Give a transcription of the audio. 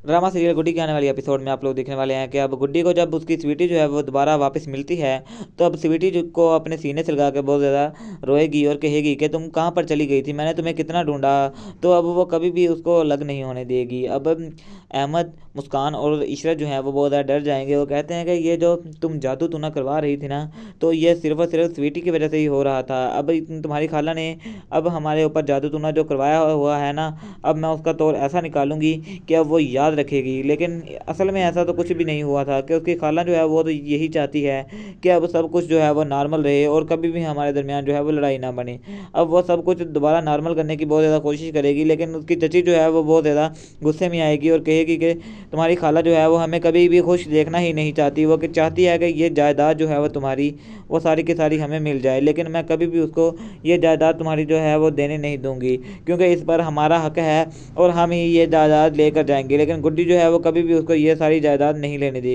Drama serial गुड्डी के आने वाली एपिसोड में आप लोग देखने वाले हैं कि अब गुड्डी को जब उसकी स्वीटी जो है वो दोबारा वापस मिलती है, तो अब स्वीटी को अपने सीने से लगा के बहुत ज़्यादा रोएगी और कहेगी कि तुम कहाँ पर चली गई थी, मैंने तुम्हें कितना ढूंढा। तो अब वो कभी भी उसको अलग नहीं होने देगी। अब अहमद, मुस्कान और इशरत जो है वो बहुत ज़्यादा डर जाएंगे। वो कहते हैं कि ये जो तुम जादू टूना करवा रही थी ना, तो ये सिर्फ और सिर्फ स्वीटी की वजह से ही हो रहा था। अब तुम्हारी खाला ने अब हमारे ऊपर जादू टूना जो करवाया हुआ है ना, अब मैं उसका तौर ऐसा निकालूंगी कि अब वो याद रखेगी। लेकिन असल में ऐसा तो कुछ भी नहीं हुआ था, कि उसकी खाला जो है वो तो यही चाहती है कि अब सब कुछ जो है वो नॉर्मल रहे और कभी भी हमारे दरमियान जो है वो लड़ाई ना बने। अब वो सब कुछ दोबारा नॉर्मल करने की बहुत ज़्यादा कोशिश करेगी, लेकिन उसकी चची जो है वो बहुत ज़्यादा गुस्से में आएगी और कहेगी कि तुम्हारी खाला जो है वो हमें कभी भी खुश देखना ही नहीं चाहती। वो कि चाहती है कि ये जायदाद जो है वो तुम्हारी, वो सारी की सारी हमें मिल जाए, लेकिन मैं कभी भी उसको ये जायदाद तुम्हारी जो है वो देने नहीं दूंगी, क्योंकि इस पर हमारा हक है और हम ही ये जायदाद लेकर जाएंगे। लेकिन गुड्डी जो है वो कभी भी उसको ये सारी जायदाद नहीं लेने देगी।